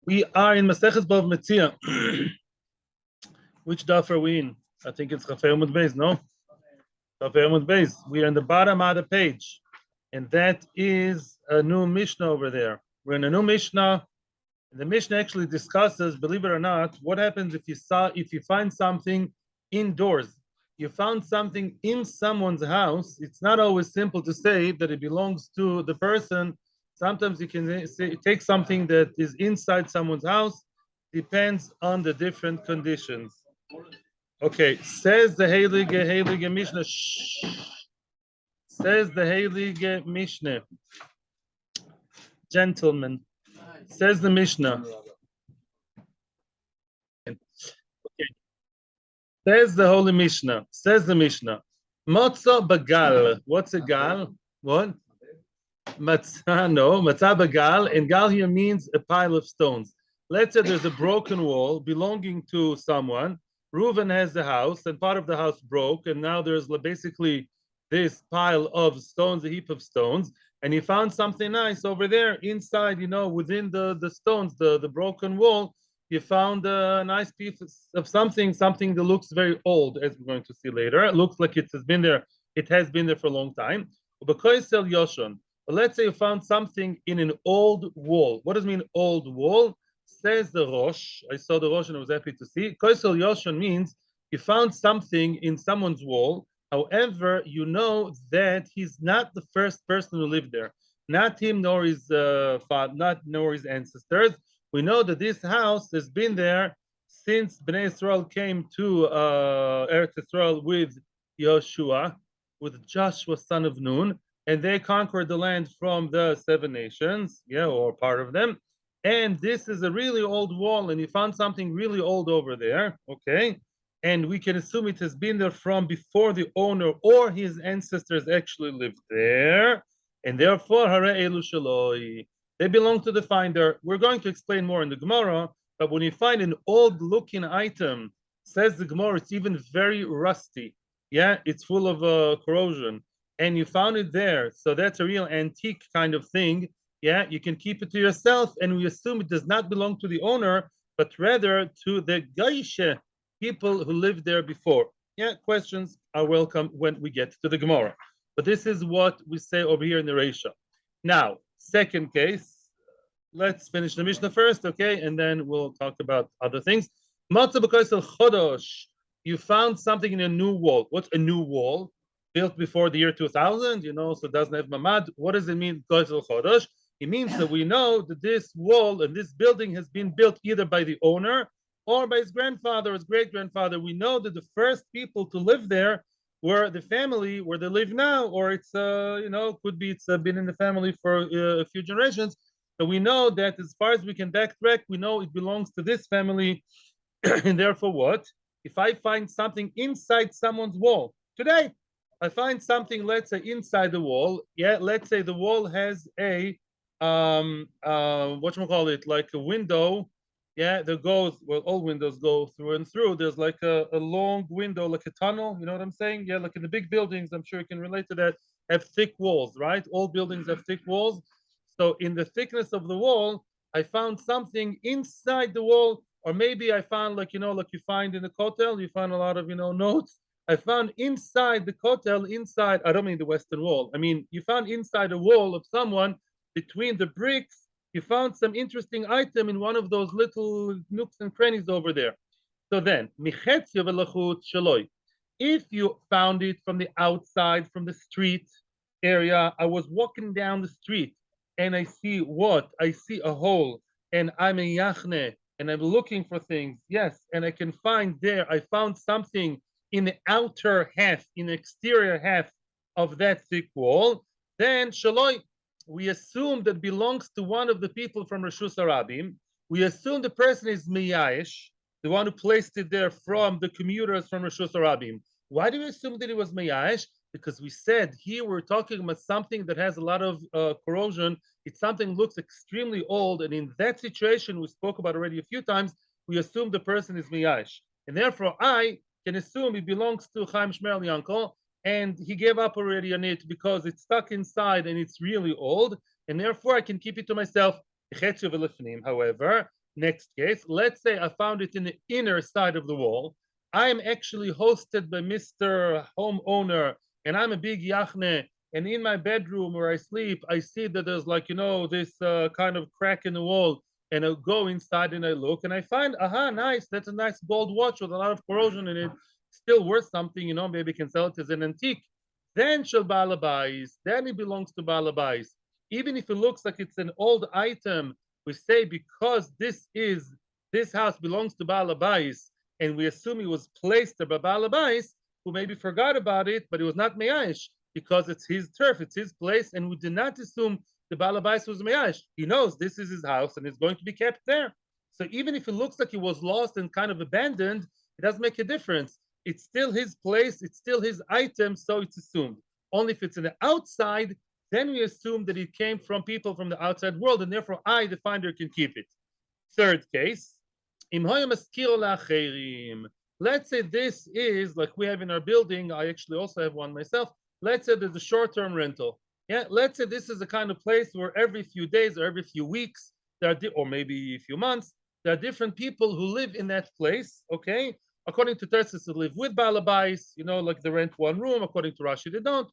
We are in Maseches Bava Metzia. Which daf are we in? I think it's Chafei Amud Beis, no? Chafei Amud Beis. We are in the bottom of the page, and that is a new Mishnah over there. We're in a new Mishnah. The Mishnah actually discusses, believe it or not, what happens if you find something indoors. You found something in someone's house. It's not always simple to say that it belongs to the person. Sometimes you can take something that is inside someone's house. Depends on the different conditions. Okay, says the Heilige Mishnah. Says the Heilige Mishnah. Gentlemen, says the Mishnah. Okay. Says the Holy Mishnah. Says the Mishnah. Motza bagal. What's a gal? What? Matzah, no. Matzah bagal. And gal here means a pile of stones. Let's say there's a broken wall belonging to someone. Reuven has the house, and part of the house broke, and now there's basically this pile of stones, a heap of stones, and he found something nice over there inside, within the stones, the broken wall. You found a nice piece of something that looks very old, as we're going to see later. It looks like it has been there for a long time. But let's say you found something in an old wall. What does it mean, old wall? Says the Rosh. I saw the Rosh and I was happy to see. Koisel Yoshon means you found something in someone's wall. However, you know that he's not the first person who lived there. Not him, nor his father, nor his ancestors. We know that this house has been there since Bnei Israel came to Eretz Israel with Yoshua, with Joshua son of Nun, and they conquered the land from the 7 nations, or part of them. And this is a really old wall, and he found something really old over there, okay? And we can assume it has been there from before the owner or his ancestors actually lived there, and therefore, hare elu shaloi, they belong to the finder. We're going to explain more in the Gemara, but when you find an old-looking item, says the Gemara, it's even very rusty, it's full of corrosion, and you found it there, so that's a real antique kind of thing. You can keep it to yourself, and we assume it does not belong to the owner, but rather to the Gaishe, people who lived there before. Questions are welcome when we get to the Gemara. But this is what we say over here in the Reisha. Now, second case, let's finish the Mishnah first, okay? And then we'll talk about other things. Matzah b'koisel chodosh. You found something in a new wall. What's a new wall? Built before the year 2000, so it doesn't have mamad. What does it mean, koisel chodosh? It means that we know that this wall and this building has been built either by the owner or by his grandfather or his great-grandfather. We know that the first people to live there were the family where they live now, or it's, could be it's been in the family for a few generations. But we know that as far as we can backtrack, we know it belongs to this family. And therefore what? If I find something inside someone's wall, today, I find something, let's say, inside the wall. Let's say the wall has a like a window, that goes, well, all windows go through and through. There's like a long window, like a tunnel, you know what I'm saying? Like in the big buildings, I'm sure you can relate to that, have thick walls, right? All buildings have thick walls. So in the thickness of the wall, I found something inside the wall, or maybe I found like you find in the kotel, you find a lot of notes. I found inside the kotel, inside, I don't mean the Western Wall, I mean you found inside a wall of someone, between the bricks, you found some interesting item in one of those little nooks and crannies over there. So then, Metzia v'lachut shaloi. If you found it from the outside, from the street area, I was walking down the street and I see what? I see a hole, and I'm a yachne, and I'm looking for things. Yes, and I can find there, I found something in the outer half, in the exterior half of that thick wall. Then shaloi, we assume that belongs to one of the people from Reshus Harabim. We assume the person is Miyash, the one who placed it there from the commuters from Reshus Harabim. Why do we assume that it was Miyash? Because we said here we're talking about something that has a lot of corrosion. It's something that looks extremely old, and in that situation we spoke about already a few times, we assume the person is Miyash. And therefore I can assume it belongs to Chaim Shmuel Yankel, and he gave up already on it because it's stuck inside and it's really old. and therefore I can keep it to myself. However, next case, let's say I found it in the inner side of the wall. I am actually hosted by Mr. Homeowner, and I'm a big yachne, and in my bedroom where I sleep, I see that there's like, this kind of crack in the wall, and I go inside and I look, and I find, aha, nice, that's a nice gold watch with a lot of corrosion in it, still worth something, maybe can sell it as an antique. Then shall balabais, then it belongs to balabais. Even if it looks like it's an old item, we say because this house belongs to balabais, and we assume it was placed there by balabais, who maybe forgot about it, but it was not meyash because it's his turf, it's his place, and we do not assume the balabais was meyash. He knows this is his house and it's going to be kept there. So even if it looks like it was lost and kind of abandoned, it doesn't make a difference. It's still his place, it's still his item, so it's assumed. Only if it's in the outside, then we assume that it came from people from the outside world, and therefore I, the finder, can keep it. Third case, let's say this is like we have in our building. I actually also have one myself. Let's say there's a short-term rental. Yeah, let's say this is the kind of place where every few days or every few weeks, or maybe a few months, there are different people who live in that place. Okay, according to Tersis, they live with balabais. Like they rent one room. According to Rashi, they don't.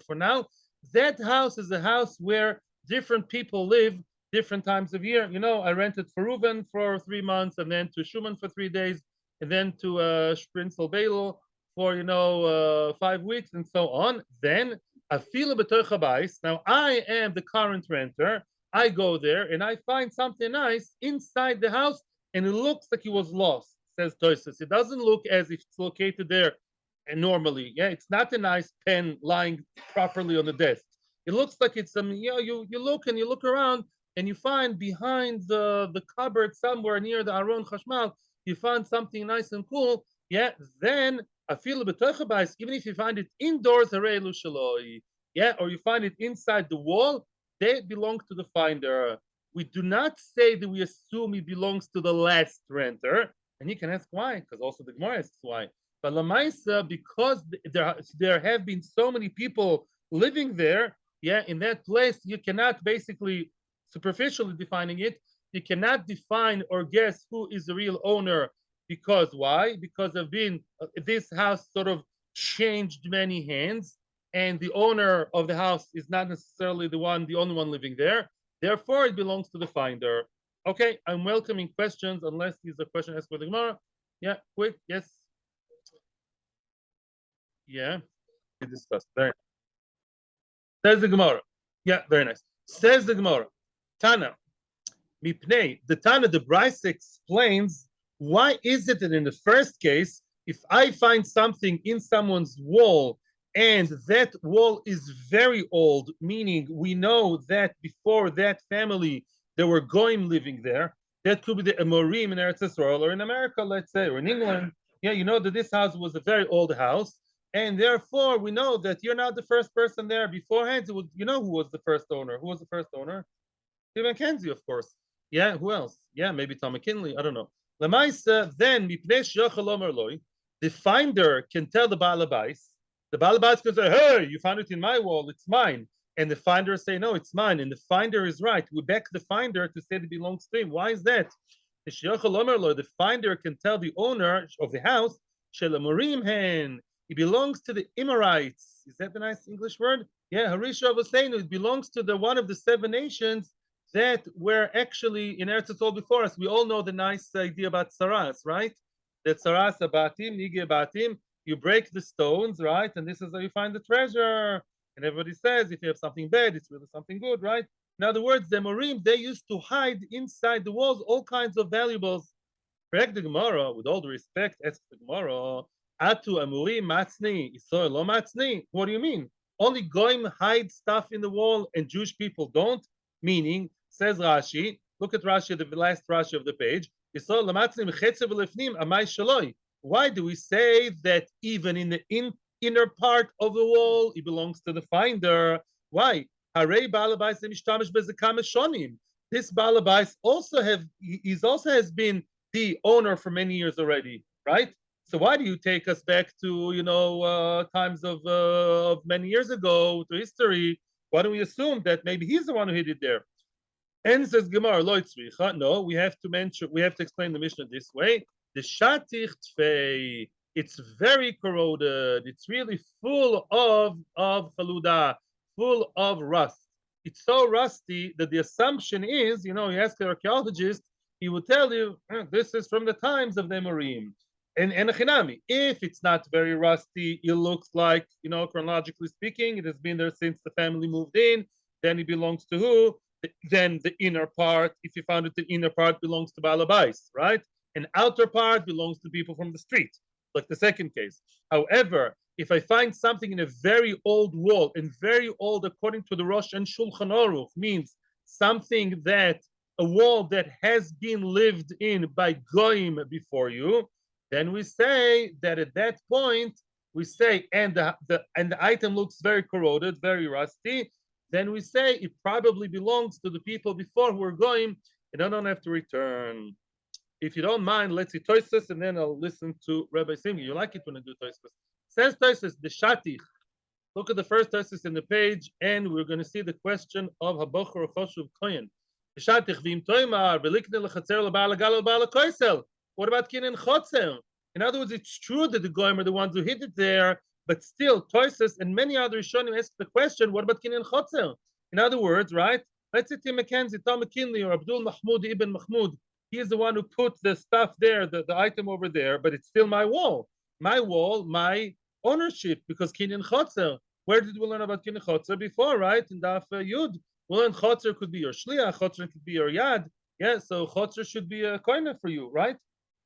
For now, that house is a house where different people live different times of year. I rented for Reuven for 3 months, and then to Schumann for 3 days, and then to Sprinzel Beil for 5 weeks, and so on. Then Afilu b'toich habais. Now I am the current renter. I go there and I find something nice inside the house, and it looks like it was lost. Says Toysus. It doesn't look as if it's located there. And normally, yeah, it's not a nice pen lying properly on the desk. It looks like it's some, you look and you look around and you find behind the cupboard somewhere near the Aron Chashmal, you find something nice and cool. Yeah, then I feel a bit even if you find it indoors, yeah, or you find it inside the wall, they belong to the finder. We do not say that we assume it belongs to the last renter, and you can ask why, because also the Gemara asks why. But Lamaisa, because there have been so many people living there, yeah, in that place, you cannot basically, superficially defining it, you cannot define or guess who is the real owner. Because why? Because this house sort of changed many hands, and the owner of the house is not necessarily the only one living there. Therefore, it belongs to the finder. Okay, I'm welcoming questions, unless there's a question asked for the Gemara. Yeah, quick, yes. Yeah, we discussed. Very nice. Says the Gemara. Yeah, very nice. Says the Gemara. Tana, mipnei. The Tana, the Bryce explains why is it that in the first case, if I find something in someone's wall and that wall is very old, meaning we know that before that family there were goyim living there, that could be the Amorim in Eretz Yisrael or in America, let's say, or in England. Yeah, you know that this house was a very old house, and therefore we know that you're not the first person there. Beforehand, who was the first owner? Who was the first owner? Stephen Kenzie, of course. Yeah, who else? Yeah, maybe Tom McKinley. I don't know. Lemaisa, then the finder can tell the balabais. The balabais can say, "Hey, you found it in my wall. It's mine." And the finder say, "No, it's mine." And the finder is right. We back the finder to say it belongs to him. Why is that? The finder can tell the owner of the house, it belongs to the Emirates. Is that the nice English word? Yeah, Harisha was saying it belongs to the one of the 7 nations that were actually in Eretz Yisrael before us. We all know the nice idea about saras, right? That saras abatim, nige abatim, you break the stones, right? And this is how you find the treasure. And everybody says if you have something bad, it's really something good, right? In other words, the Morim, they used to hide inside the walls all kinds of valuables. Correct the Gemara, with all the respect, ask the Gemara, Atu Amurim Matzni, Israel lo Matzni. What do you mean? Only Goyim hide stuff in the wall and Jewish people don't? Meaning, says Rashi, look at Rashi, the last Rashi of the page, Israel lo Matzni Mechetze v'lefnim amay shaloi. Why do we say that even in the inner part of the wall, it belongs to the finder? Why? Harei Balabais mishtamish bezekam shonim. This Balabais also has been the owner for many years already, right? So why do you take us back to times of many years ago to history? Why don't we assume that maybe he's the one who hid it there? And says Gemara, lo tzricha. No, we have to explain the Mishnah this way. The shatich tfei, it's very corroded. It's really full of faluda, full of rust. It's so rusty that the assumption is, you ask an archaeologist, he will tell you this is from the times of the Amorim. And chinami, if it's not very rusty, it looks like, chronologically speaking, it has been there since the family moved in. Then it belongs to who? Then the inner part, if you found it, the inner part belongs to Balabais, right? An outer part belongs to people from the street, like the second case. However, if I find something in a very old wall, and very old according to the Rosh and Shulchan Aruch, means something that, a wall that has been lived in by Goyim before you, then we say that at that point, we say, and the item looks very corroded, very rusty, then we say it probably belongs to the people before who are going, and I don't have to return. If you don't mind, let's see Tosfos, and then I'll listen to Rabbi Simgi. You like it when I do Tosfos. Says Tosfos, the Shatich. Look at the first Tosfos in the page, and we're going to see the question of Habocher Choshuv Kohen. The Shatich, Vim Toimar, Belikne Lechatzer Leba'al Gal Leba'al Koisel. What about Kin and Chotzer? In other words, it's true that the Goyim are the ones who hid it there, but still, Tosfos and many other Rishonim ask the question, what about Kinyan Chotzer? In other words, right? Let's say Tim Mackenzie, Tom McKinley, or Abdul Mahmoud Ibn Mahmoud. He is the one who put the stuff there, the item over there, but it's still my wall. My wall, my ownership, because Kinyan Chotzer. Where did we learn about Kinyan Chotzer before, right? In Daf Yud. We learned Chotzer could be your Shliach, Chotzer could be your Yad. Yeah, so Chotzer should be a koine for you, right?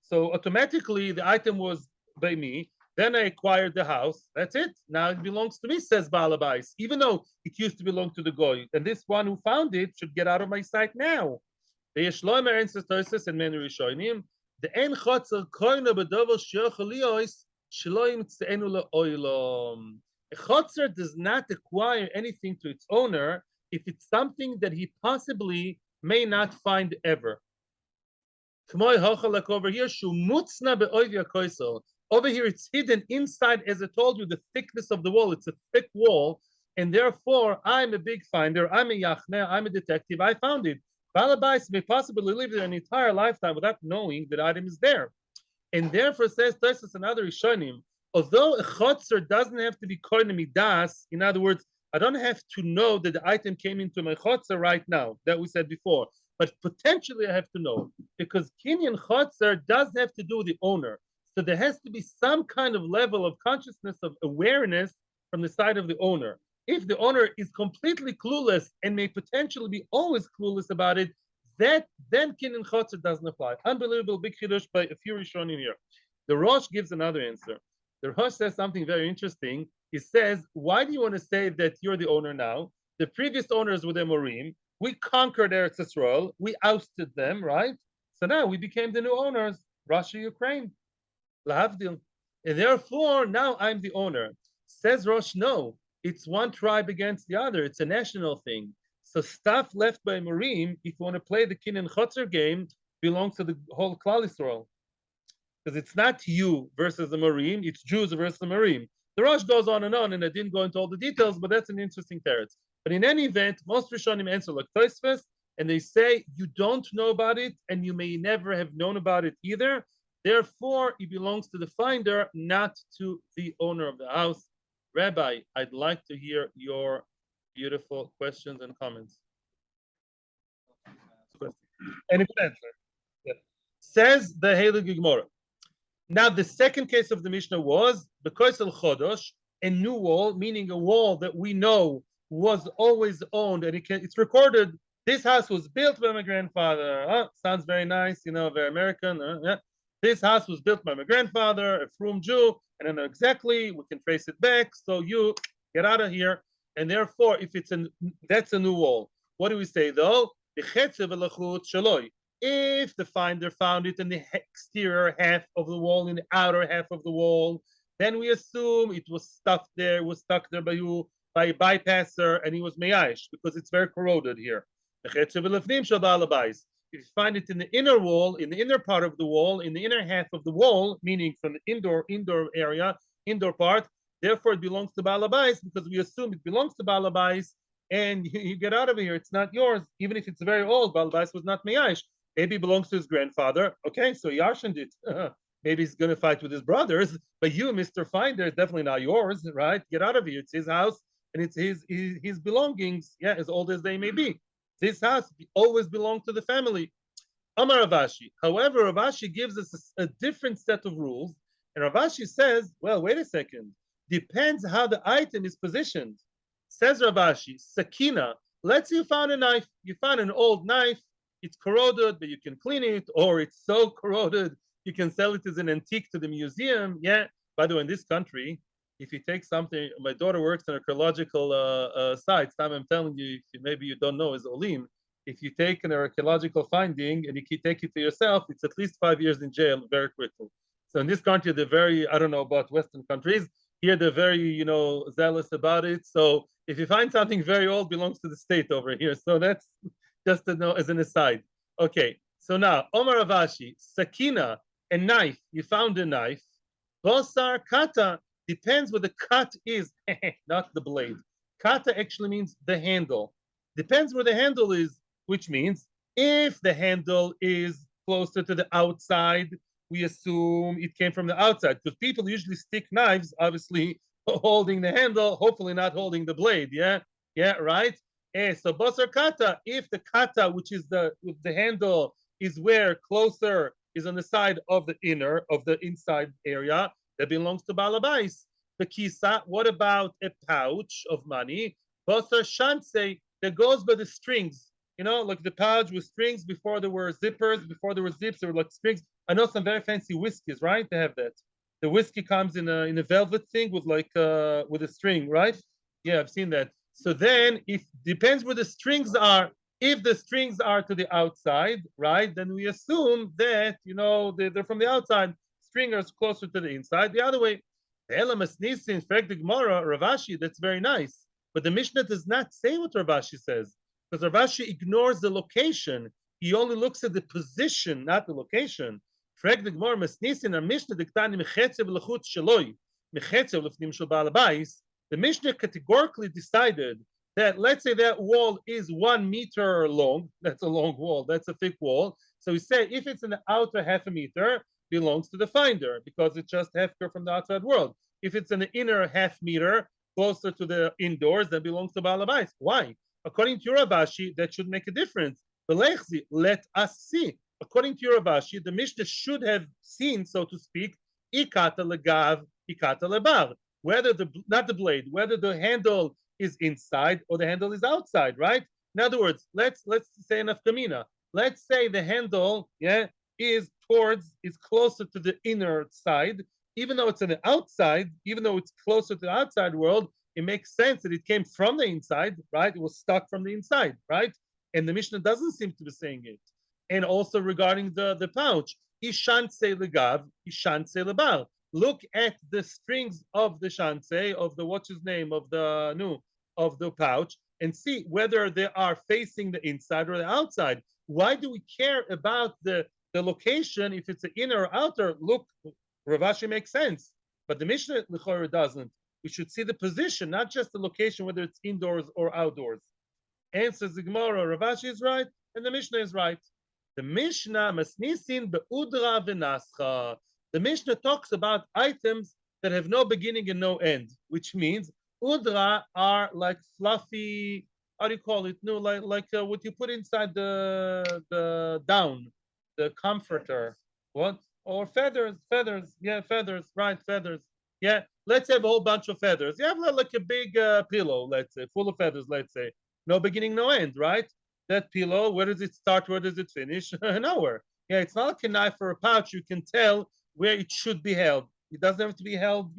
So automatically the item was by me. Then I acquired the house. That's it. Now it belongs to me, says Balabais, even though it used to belong to the Goy. And this one who found it should get out of my sight now. The Yeshloimer answers Tosfos and many Rishonim. The En Chotzer Koine B'Dover Shiochalios Shloim Tzenu LeOilom. A Chotzer does not acquire anything to its owner if it's something that he possibly may not find ever. Over here, Shumutzna Be'Oivia Koisel. Over here, it's hidden inside, as I told you, the thickness of the wall. It's a thick wall, and therefore, I'm a big finder. I'm a yachne. I'm a detective. I found it. Balabais may possibly live there an entire lifetime without knowing that item is there. And therefore, says Tosfos and other Rishonim, although a chotzer doesn't have to be koine midas, in other words, I don't have to know that the item came into my chotzer right now, that we said before, but potentially I have to know, because Kinyan chotzer does have to do with the owner. So there has to be some kind of level of consciousness, of awareness from the side of the owner. If the owner is completely clueless and may potentially be always clueless about it, then Kinyan Chotzer doesn't apply. Unbelievable big chiddush by a few Rishonim here. The Rosh gives another answer. The Rosh says something very interesting. He says, why do you want to say that you're the owner now? The previous owners were the Amorim. We conquered Eretz Yisrael. We ousted them, right? So now we became the new owners, Russia, Ukraine. Lahavdil. And therefore, now I'm the owner. Says Rosh, no, it's one tribe against the other. It's a national thing. So stuff left by Marim, if you want to play the Kinyan Chotzer game, belongs to the whole Klal Yisrael. Because it's not you versus the Marim, it's Jews versus the Marim. The Rosh goes on, and I didn't go into all the details, but that's an interesting teretz. But in any event, most Rishonim answer like Tosfos, and they say you don't know about it, and you may never have known about it either. Therefore, it belongs to the finder, not to the owner of the house. Rabbi, I'd like to hear your beautiful questions and comments. Any good answer? Yeah. Says the Heilige Gemara. Now, the second case of the Mishnah was the Koisel Chodosh, a new wall, meaning a wall that we know was always owned, and it's recorded. This house was built by my grandfather. Sounds very nice, very American. Yeah. This house was built by my grandfather, a frum Jew, and I know exactly, we can trace it back, so you get out of here. And therefore, if that's a new wall. What do we say though? If the finder found it in the exterior half of the wall, in the outer half of the wall, then we assume it was stuck there, by a bypasser, and he was meyash, because it's very corroded here. If you find it in the inner wall, in the inner part of the wall, in the inner half of the wall, meaning from the indoor area, indoor part, therefore it belongs to Balabais, because we assume it belongs to Balabais, and you get out of here. It's not yours, even if it's very old. Balabais was not meyash. Maybe it belongs to his grandfather. Okay, so he yarshened it. Maybe he's going to fight with his brothers, but you, Mr. Finder, is definitely not yours, right? Get out of here. It's his house and it's his belongings, yeah, as old as they may be. This house always belonged to the family. Amar Ravashi. However, Ravashi gives us a different set of rules, and Ravashi says, well, wait a second. Depends how the item is positioned. Says Ravashi, Sakina. Let's say you found a knife. You found an old knife. It's corroded, but you can clean it, or it's so corroded you can sell it as an antique to the museum. Yeah. By the way, in this country, if you take something, my daughter works on archaeological sites. Time I'm telling you, if maybe you don't know, is Olim. If you take an archaeological finding and you take it to yourself, it's at least 5 years in jail very quickly. So in this country, they're very, I don't know about Western countries. Here, they're very, zealous about it. So if you find something very old, belongs to the state over here. So that's just to know as an aside. Okay, so now, Omar Avashi, Sakina, a knife. You found a knife. Bosar kata depends what the cut is, not the blade. Kata actually means the handle. Depends where the handle is, which means if the handle is closer to the outside, we assume it came from the outside, because people usually stick knives, obviously holding the handle, hopefully not holding the blade. Yeah, right. So basar kata, if the kata, which is the handle, is where closer is on the side of the inside area that belongs to balabais. The kisa. What about a pouch of money? Basar shanse that goes by the strings. Like the pouch with strings. Before there were zippers, before there were zips, there were like strings. I know some very fancy whiskeys, right? They have that. The whiskey comes in a velvet thing with with a string, right? Yeah, I've seen that. So then, if depends where the strings are. If the strings are to the outside, right, then we assume that they're from the outside. Stringers closer to the inside. The other way. In fact, the Gemara, Ravashi, that's very nice. But the Mishnah does not say what Ravashi says, because Ravashi ignores the location. He only looks at the position, not the location. The Mishnah categorically decided that, let's say that wall is 1 meter long. That's a long wall. That's a thick wall. So we say if it's in the outer half a meter, belongs to the finder, because it's just hefker from the outside world. If it's in the inner half meter, closer to the indoors, that belongs to Balabais. Why? According to Ravashi, that should make a difference. Let us see. According to Ravashi, the Mishnah should have seen, so to speak, ikata legav, ikata lebar. Whether not the blade, whether the handle is inside or the handle is outside, right? In other words, let's say an afkamina. Let's say the handle, is closer to the inner side, even though it's on the outside, even though it's closer to the outside world, it makes sense that it came from the inside, right? It was stuck from the inside, right? And the Mishnah doesn't seem to be saying it. And also regarding the pouch, ishanse legav, ishanse lebar. Look at the strings of the shanse, of the what's his name, of the pouch, and see whether they are facing the inside or the outside. Why do we care about the location if it's the inner or outer? Look, Ravashi makes sense, but the Mishnah L'chorah doesn't. We should see the position, not just the location, whether it's indoors or outdoors. Answers the Gemara, Ravashi is right, and the Mishnah is right. The Mishnah masnisin beudra v'nascha. The Mishnah talks about items that have no beginning and no end, which means udra are like fluffy. How do you call it? No, like what you put inside the down, the comforter. What? Or feathers? Yeah, feathers. Right, feathers. Yeah. Let's have a whole bunch of feathers. You have like a big pillow, let's say, full of feathers. Let's say, no beginning, no end, right? That pillow, where does it start? Where does it finish? Nowhere. Yeah, it's not like a knife or a pouch. You can tell where it should be held. It doesn't have to be held,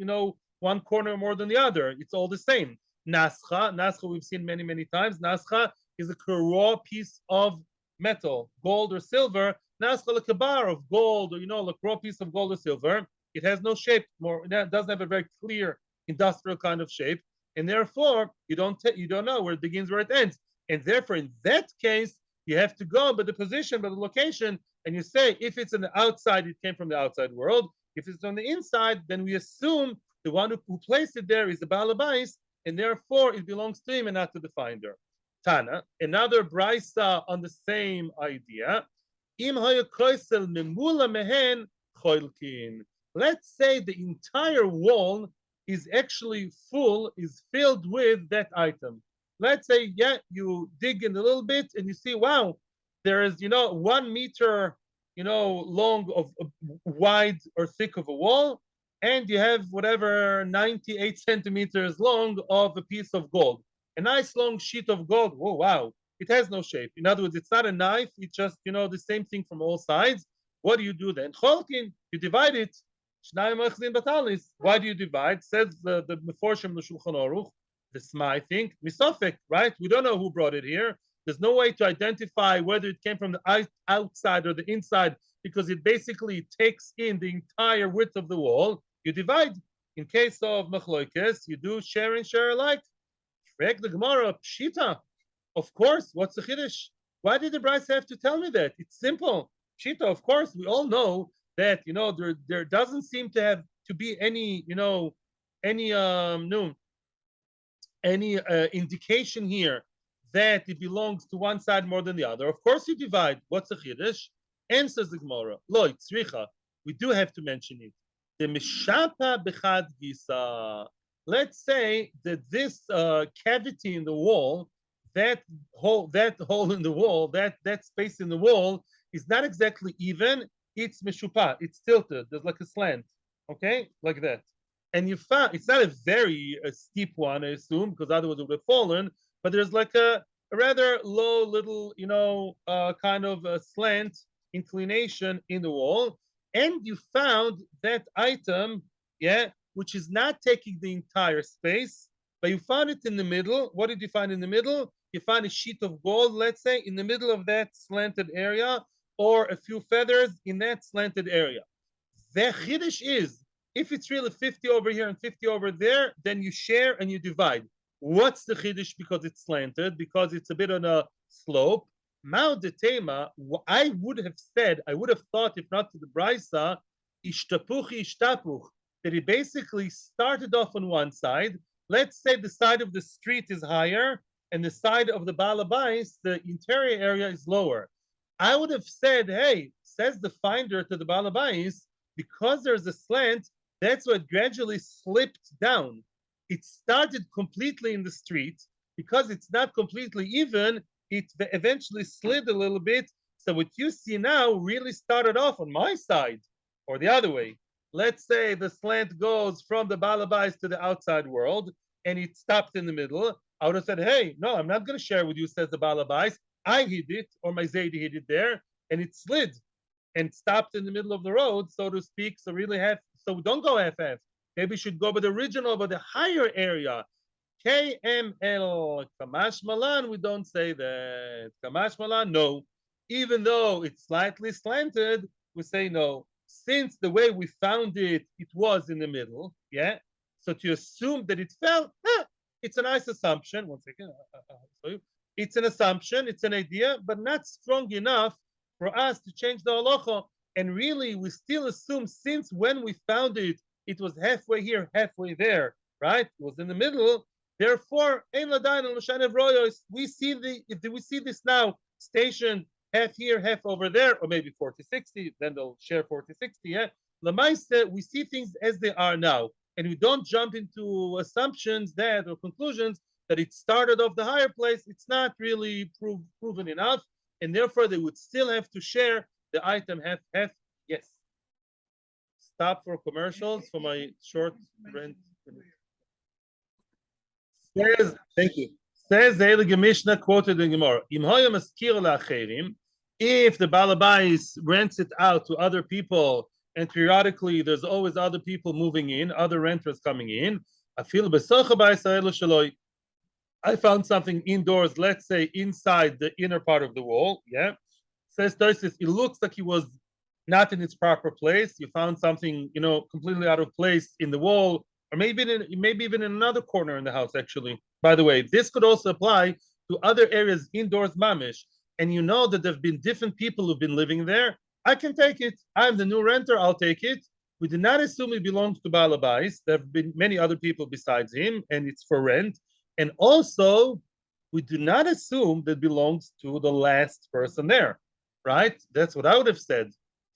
one corner more than the other. It's all the same. Nascha we've seen many, many times. Nascha is a raw piece of metal, gold or silver. Nascha like a bar of gold, or like raw piece of gold or silver. It has no shape. It doesn't have a very clear industrial kind of shape, and therefore you don't know where it begins, where it ends. And therefore, in that case, you have to go by the position, by the location, and you say if it's on the outside, it came from the outside world. If it's on the inside, then we assume the one who placed it there is the balabais, and therefore it belongs to him and not to the finder. Tana, another brisa on the same idea. Let's say the entire wall is actually full, is filled with that item. Let's say, yeah, you dig in a little bit and you see, wow, there is, 1 meter, long of wide or thick of a wall, and you have whatever 98 centimeters long of a piece of gold, a nice long sheet of gold. Whoa, wow, it has no shape. In other words, it's not a knife. It's just, the same thing from all sides. What do you do then? Cholkin, you divide it. Why do you divide? Says the Meforshim the Shulchan Aruch, the Sma, I think, misofek, right? We don't know who brought it here. There's no way to identify whether it came from the outside or the inside, because it basically takes in the entire width of the wall. You divide. In case of machloikes, you do share and share alike. Frag the Gemara, pshita. Of course, what's the chiddush? Why did the Bryce have to tell me that? It's simple. Pshita, of course, we all know that, there doesn't seem to have to be any, any indication here that it belongs to one side more than the other. Of course you divide. What's the chiddush? Answers the Gemara. Lo, tzricha. We do have to mention it. The mishapa bechad gisa. Let's say that this cavity in the wall, that hole in the wall, that space in the wall is not exactly even. It's meshupa. It's tilted. There's like a slant. Okay, like that. And you found it's not a very steep one, I assume, because otherwise it would have fallen. But there's like a rather low little, kind of a slant inclination in the wall, and you found that item, yeah, which is not taking the entire space, but you found it in the middle. What did you find in the middle? You found a sheet of gold, let's say, in the middle of that slanted area, or a few feathers in that slanted area. The chiddush is, if it's really 50 over here and 50 over there, then you share and you divide. What's the chiddush? Because it's slanted, because it's a bit on a slope. Mao de tema, I would have thought, if not to the brisa, ishtapuch ishtapuch, that he basically started off on one side. Let's say the side of the street is higher and the side of the balabais, the interior area, is lower. I would have said, hey, says the finder to the balabais, because there's a slant, that's what gradually slipped down. It started completely in the street. Because it's not completely even, it eventually slid a little bit. So what you see now really started off on my side, or the other way. Let's say the slant goes from the balabais to the outside world, and it stopped in the middle. I would have said, hey, no, I'm not going to share with you, says the balabais. I hit it, or my Zaidi hit it there, and it slid and stopped in the middle of the road, so to speak. So really so don't go half-half. Maybe you should go by the original, but the higher area. KML, Kamash Malan, we don't say that. Kamash Malan, no. Even though it's slightly slanted, we say no. Since the way we found it, it was in the middle, yeah? So to assume that it fell, it's a nice assumption. One second. It's an assumption, it's an idea, but not strong enough for us to change the halacha. And really, we still assume, since when we found it, it was halfway here, halfway there, right? It was in the middle. Therefore, we see this now stationed half here, half over there, or maybe 40-60, then they'll share 40-60, yeah? Lamaisa, we see things as they are now, and we don't jump into assumptions or conclusions that it started off the higher place. It's not really proven enough, and therefore they would still have to share the item half. Yes. Stop for commercials for my short rent. Thank you. Says the Heilige Mishnah, quoted in Gemara, if the balabais rents it out to other people, and periodically there's always other people moving in, other renters coming in, I found something indoors, let's say inside the inner part of the wall, yeah? Says Tosis, it looks like he was not in its proper place. You found something, completely out of place in the wall, or maybe even in another corner in the house, actually. By the way, this could also apply to other areas indoors, mamish, and you know that there have been different people who've been living there. I can take it. I'm the new renter, I'll take it. We do not assume it belongs to Baal Habais. There have been many other people besides him, and it's for rent. And also, we do not assume that it belongs to the last person there, right? That's what I would have said.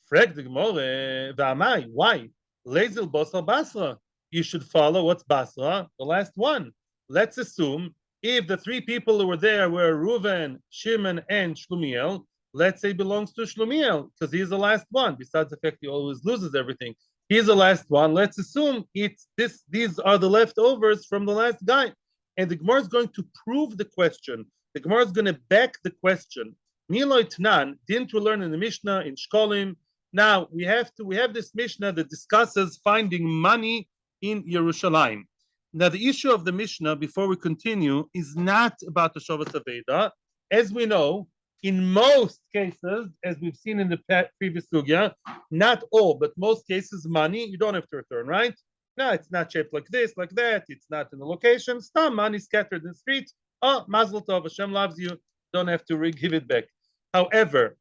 Frag the Gemara, v'amai, why? Lezel Bosal Basra. You should follow what's Basra, the last one. Let's assume if the three people who were there were Reuven, Shimon, and Shlumiel, let's say belongs to Shlumiel because he's the last one. Besides the fact he always loses everything, he's the last one. Let's assume it's this. These are the leftovers from the last guy, and the Gemara is going to prove the question. The Gemara is going to back the question. Niloi Tnan, didn't we learn in the Mishnah in Shkolim? Now we have this Mishnah that discusses finding money in Yerushalayim. Now the issue of the Mishnah, before we continue, is not about the Shavas Aveda. As we know, in most cases, as we've seen in the previous sugya, not all, but most cases, money, you don't have to return, right? No, it's not shaped like this, like that. It's not in the location. Some money scattered in the street. Oh, Mazel Tov, Hashem loves you. Don't have to give it back. However,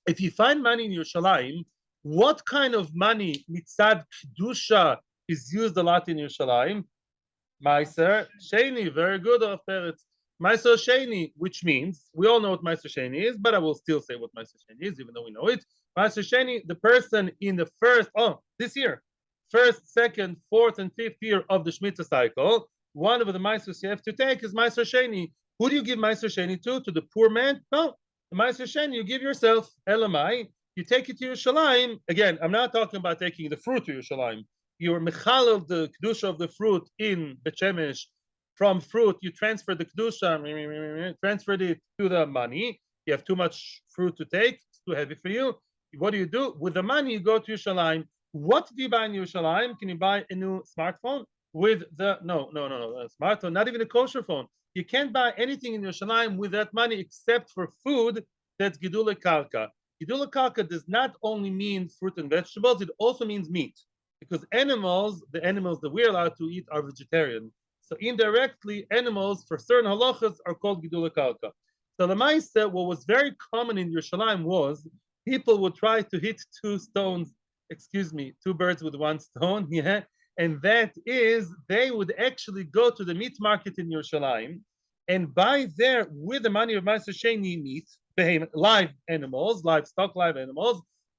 if you find money in Yerushalayim, what kind of money, mitzad kedusha, is used a lot in Yerushalayim? Maaser Sheini, very good, of parents. Maaser Sheini, which means we all know what Maaser Sheini is, but I will still say what Maaser Sheini is, even though we know it. Maaser Sheini, the person in the first 2nd, 4th, and 5th year of the Shemitah cycle, one of the Maasers you have to take is Maaser Sheini. Who do you give Maaser Sheini to? To the poor man? No. The Maaser Sheini you give yourself. Elamai, you take it to Yerushalayim. Again, I'm not talking about taking the fruit to Yerushalayim. You're mechalel the kedusha of the fruit in Bet Shemesh. From fruit, you transfer the kedusha, transferred it to the money. You have too much fruit to take; it's too heavy for you. What do you do with the money? You go to Yerushalayim. What do you buy in Yerushalayim? Can you buy a new smartphone with the no, a smartphone? Not even a kosher phone. You can't buy anything in Yerushalayim with that money except for food. That's gidule karka. Gidule karka does not only mean fruit and vegetables; it also means meat. Because the animals that we're allowed to eat are vegetarian. So indirectly, animals for certain halachas are called gidule karka. So the Maaser, what was very common in Yerushalayim was people would try to hit two birds with one stone, yeah. And that is, they would actually go to the meat market in Yerushalayim and buy there with the money of Maaser Sheini meat, live animals,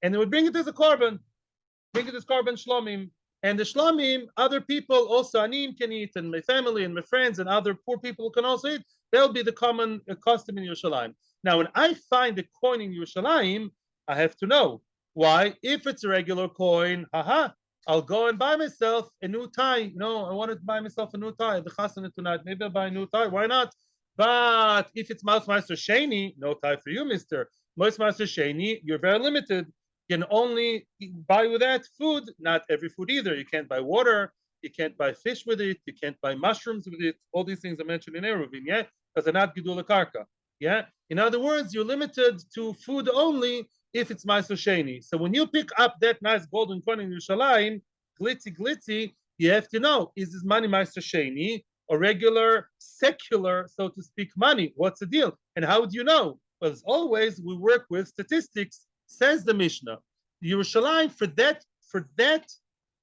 and they would bring it as a korban. Bring it as korban shlomim. And the shlomim, other people also, anim can eat, and my family and my friends and other poor people can also eat. That'll be the common custom in Yerushalayim. Now, when I find a coin in Yerushalayim, I have to know. Why? If it's a regular coin, I'll go and buy myself a new tie. I wanted to buy myself a new tie. The chasana tonight, maybe I'll buy a new tie. Why not? But if it's Maaser Sheini, no tie for you, mister. Maaser Sheini, you're very limited. You can only buy with that food, not every food either. You can't buy water, you can't buy fish with it, you can't buy mushrooms with it. All these things are mentioned in Eruvin, yeah? Because they're not gidule karka, yeah? In other words, you're limited to food only if it's Maaser Sheini. So when you pick up that nice golden coin in Yerushalayim, glitzy, you have to know, is this money Maaser Sheini or regular, secular, so to speak, money? What's the deal? And how do you know? Well, as always, we work with statistics. Says the Mishnah, Yerushalayim for that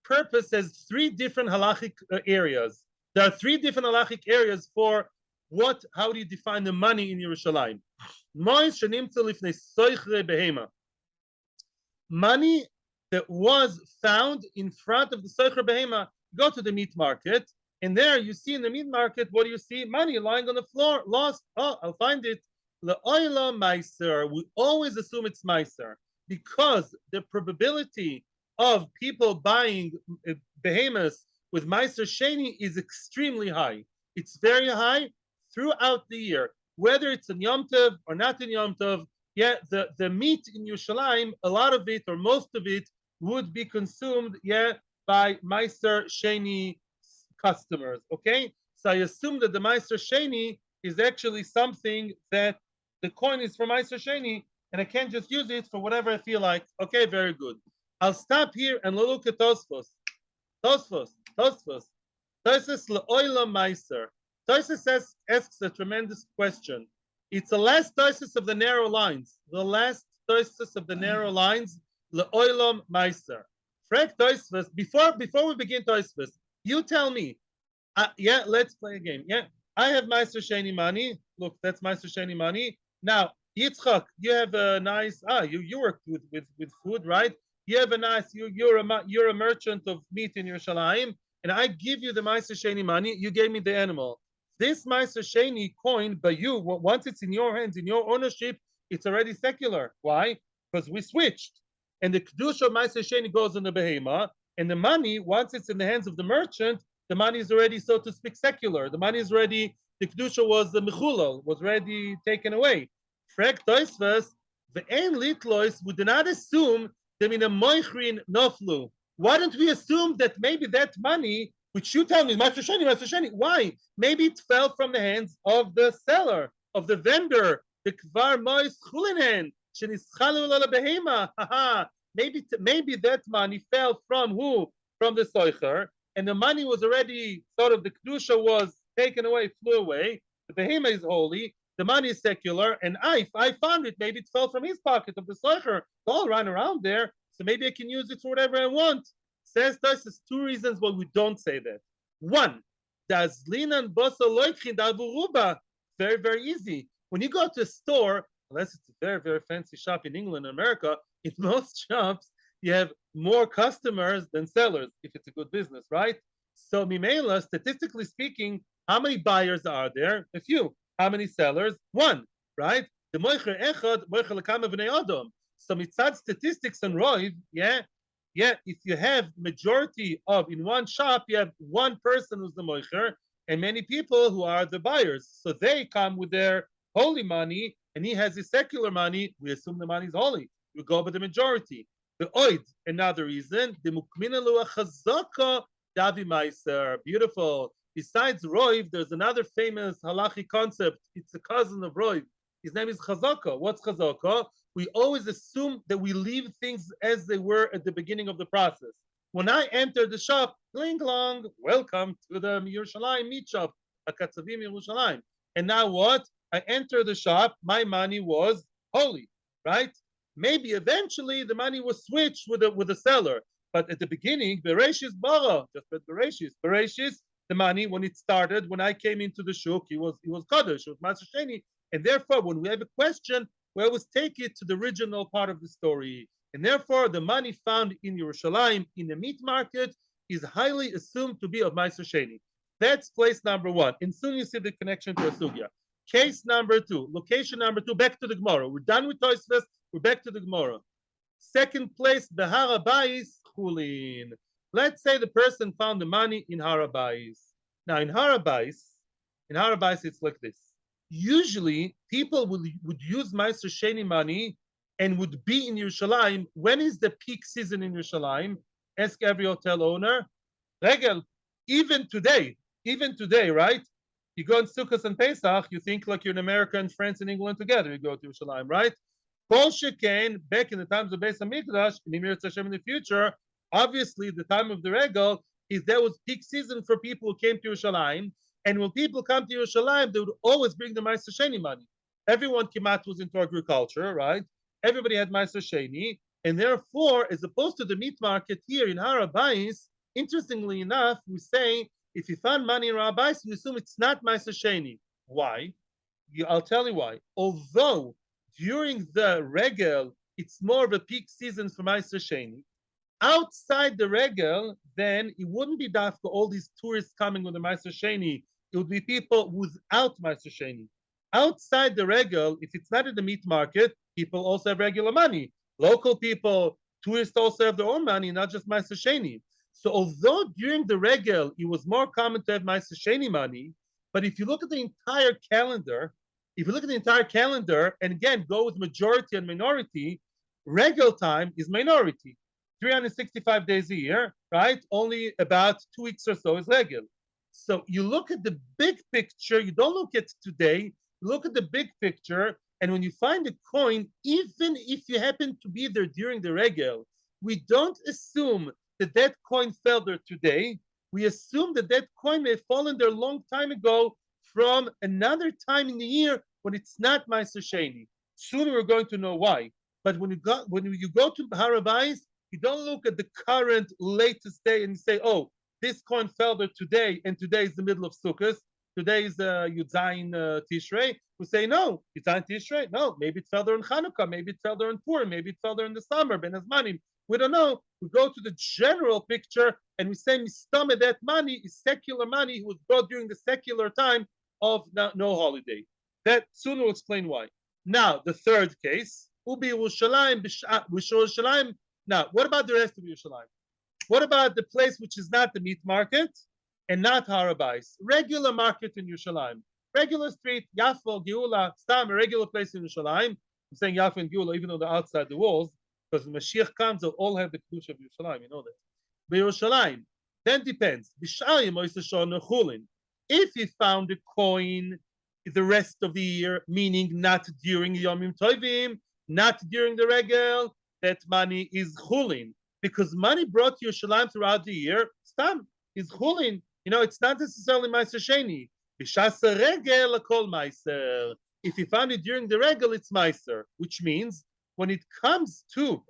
purpose has 3 different halachic areas. There are 3 different halachic areas for how do you define the money in Yerushalayim? Money that was found in front of the soicher behema. Go to the meat market, and there you see in the meat market, what do you see? Money lying on the floor, lost. Oh, I'll find it. Le'oila Maaser, we always assume it's Maaser because the probability of people buying behemoths with Maaser Sheini is extremely high. It's very high throughout the year, whether it's in Yom Tov or not in Yom Tov. Yeah, the meat in Yerushalayim, a lot of it or most of it would be consumed, yeah, by Maaser Sheini customers. Okay, so I assume that the Maaser Sheini is actually something that the coin is from Maaser Sheini, and I can't just use it for whatever I feel like. Okay, very good. I'll stop here and look at Tosfos. Tosfos. Tosfos le'oila Maaser. Tosfos asks a tremendous question. It's the last Tosfos of the narrow lines. The last Tosfos of the narrow lines, le'oila Maaser. Frank Toisvus, before we begin Toisvus, you tell me. Yeah, let's play a game. Yeah, I have Maaser Sheini money. Look, that's Maaser Sheini money. Now, Yitzchak, you have a nice. You work with food, right? You have a nice. You're a merchant of meat in Yerushalayim, and I give you the Maaser Sheini money. You gave me the animal. This Maaser Sheini coin, but you once it's in your hands, in your ownership, it's already secular. Why? Because we switched, and the kedusha of Maaser Sheini goes on the behema, and the money once it's in the hands of the merchant, the money is already, so to speak, secular. The money is ready. The kedusha was the mechulal, was already taken away. Frek toisves ve'en litlois. We do not assume them in a moichrin noflu. Why don't we assume that maybe that money, which you tell me, Maaser Sheini, why? Maybe it fell from the hands of the seller, of the vendor, the kvar mois chulinen, shenischalu la behema. Maybe that money fell from who? From the soicher, and the money was already sort of, the kedusha was taken away, flew away. The behema is holy, the money is secular, and I found it. Maybe it fell from his pocket of the soicher. It's all run around there, so maybe I can use it for whatever I want. Says Tosfos, two reasons why we don't say that. One, does linan bosa loikhin davuruba. Very, very easy. When you go to a store, unless it's a very, very fancy shop in England and America, in most shops, you have more customers than sellers, if it's a good business, right? So, Mimela, statistically speaking, how many buyers are there? A few. How many sellers? One, right? The moicher echad, moicher lekama v'nei adam. So, mitzad statistics and roiv, yeah, if you have majority of, in one shop, you have one person who's the moicher, and many people who are the buyers. So they come with their holy money, and he has his secular money. We assume the money is holy. We go by the majority. The oid, another reason, the mukmina lu achazaka davi meiser. Beautiful. Besides roiv, there's another famous halachic concept. It's a cousin of roiv. His name is chazaka. What's chazaka? We always assume that we leave things as they were at the beginning of the process. When I enter the shop, kling long, welcome to the Yerushalayim meat shop, Akatzavim Yerushalayim. And now what? I enter the shop, my money was holy, right? Maybe eventually the money was switched with the seller. But at the beginning, Bereshis Bara, just at Bereshis, the money, when it started, when I came into the shuk, he was Kaddish, it was Maaser Sheini. And therefore, when we have a question, we always take it to the original part of the story. And therefore, the money found in Yerushalayim, in the meat market, is highly assumed to be of Maaser Sheini. That's place number one. And soon you see the connection to a sugya. Case number two, location number two, back to the Gemara. We're done with Tosfos, we're back to the Gemara. Second place, the Harabais Chulin. Let's say the person found the money in Harabais. Now, in Harabais, it's like this. Usually, people would use Maaser Sheini money and would be in Yerushalayim. When is the peak season in Yerushalayim? Ask every hotel owner. Regel, even today, right? You go in Sukkot and Pesach, you think like you're in America and France and England together. You go to Yerushalayim, right? Kol Shekain, back in the times of Beis Hamikdash, in Emir Hashem in the future, obviously the time of the Regel is there was peak season for people who came to Yerushalayim. And when people come to Yerushalayim, they would always bring the Maaser Sheini money. Everyone Kimat was into agriculture, right? Everybody had Maaser Sheini. And therefore, as opposed to the meat market here in Harabais, interestingly enough, we say, if you found money in Harabais, we assume it's not Maaser Sheini. Why? I'll tell you why. Although during the Regel, it's more of a peak season for Maaser Sheini, outside the Regel, then it wouldn't be dafka all these tourists coming with the Maaser Sheini. It would be people without Maaser Sheini. Outside the Regel, if it's not in the meat market, people also have regular money. Local people, tourists also have their own money, not just Maaser Sheini. So although during the Regel, it was more common to have Maaser Sheini money, but if you look at the entire calendar, and again, go with majority and minority, Regel time is minority. 365 days a year, right? Only about 2 weeks or so is Regel. So you look at the big picture, you don't look at today, you look at the big picture, and when you find a coin, even if you happen to be there during the Regel, we don't assume that that coin fell there today. We assume that that coin may have fallen there a long time ago from another time in the year when it's not Maaser Sheini. Soon we're going to know why. But when you go to Harabais, You don't look at the current latest day and say, oh, this coin fell there today, and today is the middle of Sukkot. Today is Yudzayin Tishrei. We say, no, Yudzayin Tishrei. No, maybe it fell there in Hanukkah. Maybe it fell there in Purim. Maybe it fell there in the summer, Ben Azmanim. We don't know. We go to the general picture and we say, Mistame, that money is secular money. It was brought during the secular time of no holiday. That soon will explain why. Now, the third case, Ubi Yerushalayim. Now, what about the rest of Yerushalayim? What about the place which is not the meat market and not Harabais? Regular market in Yerushalayim. Regular street, Yafo, Geula, Stam, a regular place in Yerushalayim. I'm saying Yafo and Geula, even though they're outside the walls, because when Mashiach comes, they'll all have the kedusha of Yerushalayim. You know that. But Yerushalayim, then depends. If he found a coin the rest of the year, meaning not during Yomim Tovim, not during the regel, that money is chulin. Because money brought to Yerushalayim throughout the year, stam, is chulin. You know, it's not necessarily Maaser Sheini. B'shasa regel kol Maaser. If you found it during the regel, it's Maaser, which means when it comes to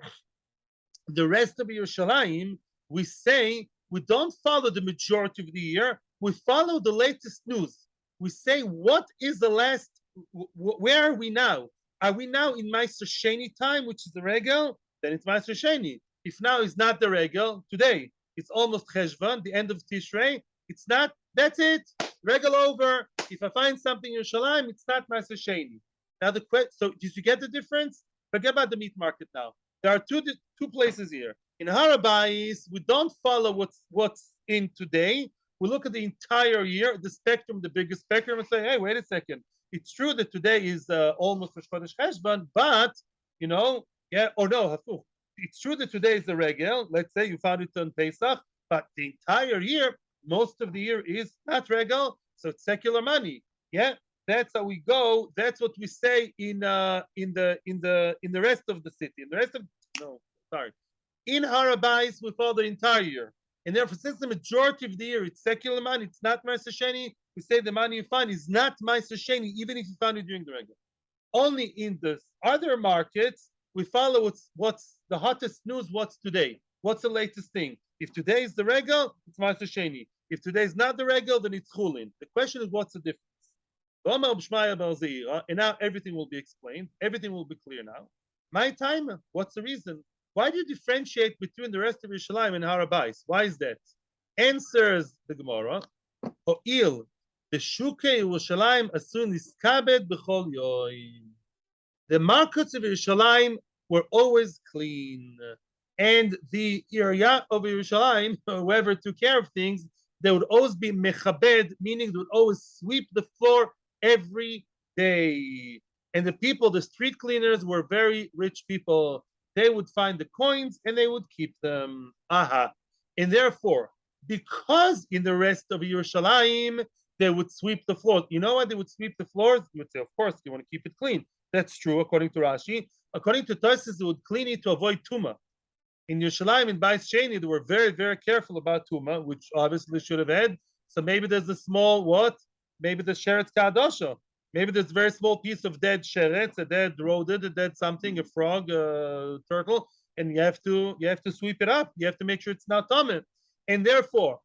the rest of Yerushalayim, we say we don't follow the majority of the year. We follow the latest news. We say, what is the last? Where are we now? Are we now in Maaser Sheini time, which is the regel? Then it's Maaser Sheini. If now is not the regel, today it's almost Cheshvan, the end of Tishrei. It's not. That's it. Regel over. If I find something in Yerushalayim, it's not Maaser Sheini. Now the question. So did you get the difference? Forget about the meat market now. There are two places here. In Harabais, we don't follow what's in today. We look at the entire year, the spectrum, the biggest spectrum, and say, hey, wait a second. It's true that today is almost Rosh Chodesh Cheshvan, but, you know, yeah, or no, it's true that today is the regel. Let's say you found it on Pesach, but the entire year, most of the year is not regel, so it's secular money. Yeah, that's how we go. That's what we say in the rest of the city. In the rest of in Harabais, we follow the entire year. And therefore, since the majority of the year it's secular money, it's not Maaser Sheini, we say the money you find is not Maaser Sheini, even if you found it during the regel. Only in the other markets, we follow what's the hottest news, what's today, what's the latest thing. If today is the regel, it's Maaser Sheini. If today is not the regel, then it's chulin. The question is, what's the difference? And now everything will be explained. Everything will be clear now. My time, what's the reason? Why do you differentiate between the rest of Yerushalayim and Harabais? Why is that? Answers the Gemara. O'il, the Shuke Yerushalayim asun iskabed b'chol yoim. The markets of Yerushalayim were always clean, and the area of Yerushalayim, whoever took care of things, they would always be mechabed, meaning they would always sweep the floor every day. And the people, the street cleaners, were very rich people. They would find the coins and they would keep them. Aha. And therefore, because in the rest of Yerushalayim, they would sweep the floor. You know why they would sweep the floors? You would say, of course, you want to keep it clean. That's true, according to Rashi. According to Tosfos, they would clean it to avoid Tuma. In Yerushalayim, in Bais Sheini, they were very, very careful about Tuma, which obviously should have had. So maybe there's a small what? Maybe the Sheretz Kadosha. Maybe there's a very small piece of dead sheretz, a dead rodent, a dead something, a frog, a turtle, and you have to sweep it up. You have to make sure it's not tummy. And therefore,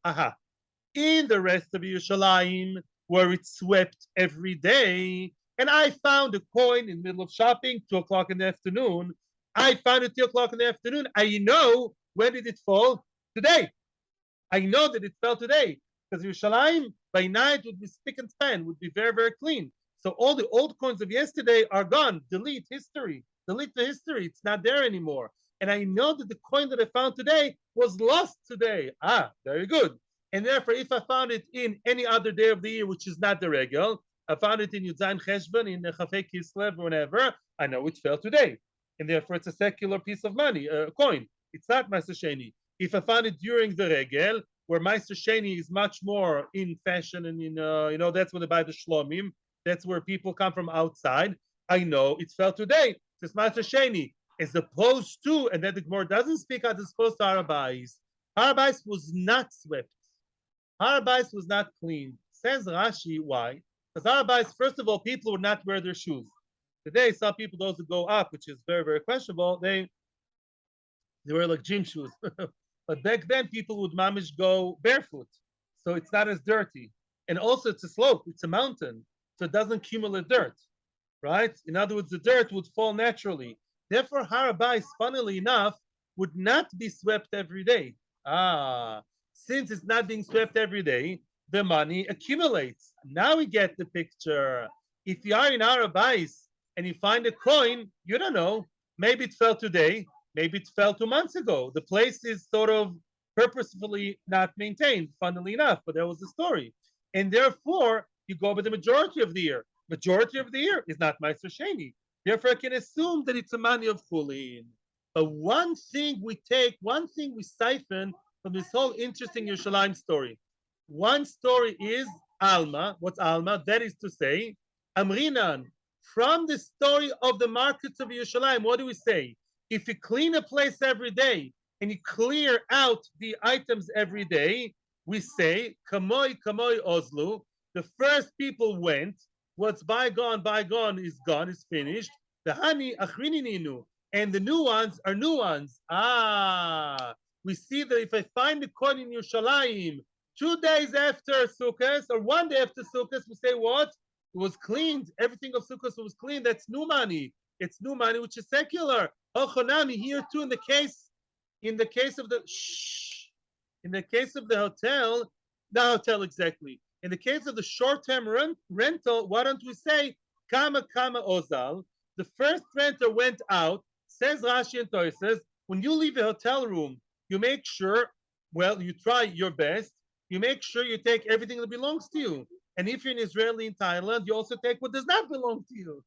in the rest of Yerushalayim, where it's swept every day, and I found a coin in the middle of shopping, 2 o'clock in the afternoon. I found it 2 o'clock in the afternoon. I know when did it fall? Today. I know that it fell today. Because Yerushalayim, by night, would be spick and span, would be very, very clean. So all the old coins of yesterday are gone. Delete history. Delete the history. It's not there anymore. And I know that the coin that I found today was lost today. Very good. And therefore, if I found it in any other day of the year, which is not the regel, I found it in Yudzayin Cheshvan, in Chafei Kislev, whenever, I know it fell today. And therefore, it's a secular piece of money, a coin. It's not Maaser Sheini. If I found it during the regel, where Maaser Sheini is much more in fashion and that's when they buy the shlomim. That's where people come from outside. I know it fell today. It's Maaser Sheini, as opposed to, and that the Gemara doesn't speak as opposed to Harabais. Harabais was not swept. Harabais was not clean. Says Rashi, why? Because Harabais, first of all, people would not wear their shoes. Today, some people, those who go up, which is very, very questionable, they They were like gym shoes. But back then, people would mamish go barefoot. So it's not as dirty. And also, it's a slope, it's a mountain. So it doesn't accumulate dirt, right? In other words, the dirt would fall naturally. Therefore, Harabais, funnily enough, would not be swept every day. Since it's not being swept every day, the money accumulates. Now we get the picture. If you are in Harabais and you find a coin, you don't know. Maybe it fell today, maybe it fell 2 months ago. The place is sort of purposefully not maintained, funnily enough, but there was a story. And therefore, you go by the majority of the year. Majority of the year is not Maaser Sheini. Therefore, I can assume that it's a money of chulin. But one thing we siphon from this whole interesting Yerushalayim story. One story is Alma. What's Alma? That is to say, Amrinan. From the story of the markets of Yerushalayim, what do we say? If you clean a place every day and you clear out the items every day, we say, Kamoi, Kamoi, Ozlu. The first people went. What's bygone is gone, is finished. The honey, achrinininu. And the new ones are new ones. We see that if I find the coin in Yerushalayim 2 days after Sukkot or 1 day after Sukkot, we say what? It was cleaned. Everything of Sukkot was cleaned. That's new money. It's new money, which is secular. Ochonami here too. In the case of the hotel, not hotel exactly. In the case of the short-term rental, why don't we say kama ozal? The first renter went out. Says Rashi and Toy says, when you leave a hotel room, you make sure, well, you try your best. You make sure you take everything that belongs to you. And if you're an Israeli in Thailand, you also take what does not belong to you.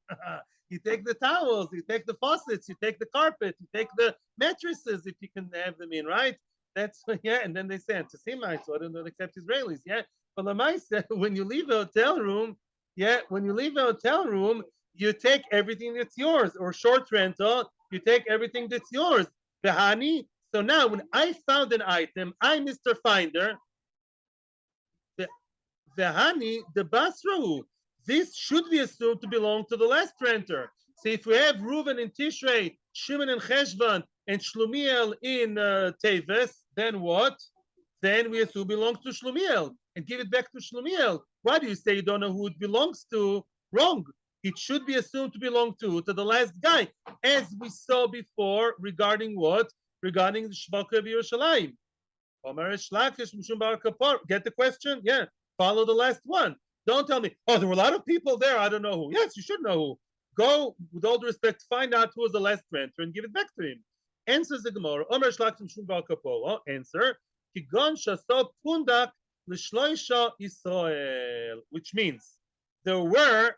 You take the towels, you take the faucets, you take the carpet, you take the mattresses if you can have them in, right? That's yeah. And then they say anti-Semites, so I don't accept Israelis, yeah. But Lamaisa, when you leave a hotel room, you take everything that's yours, or short rental, you take everything that's yours. The honey. So now, when I found an item, I'm Mr. Finder. The honey, the basrahu. This should be assumed to belong to the last renter. So if we have Reuven in Tishrei, Shimon in Cheshvan, and Shlumiel in Teves, then what? Then we assume it belongs to Shlumiel and give it back to Shlumiel. Why do you say you don't know who it belongs to? Wrong. It should be assumed to belong to the last guy, as we saw before regarding what? Regarding the Shvaka of Yerushalayim. Get the question? Yeah. Follow the last one. Don't tell me, oh, there were a lot of people there. I don't know who. Yes, you should know who. Go, with all due respect, find out who was the last renter and give it back to him. Answers the Gemara. Answer. Kigon shasot pundak l'shloisha Israel. Which means there were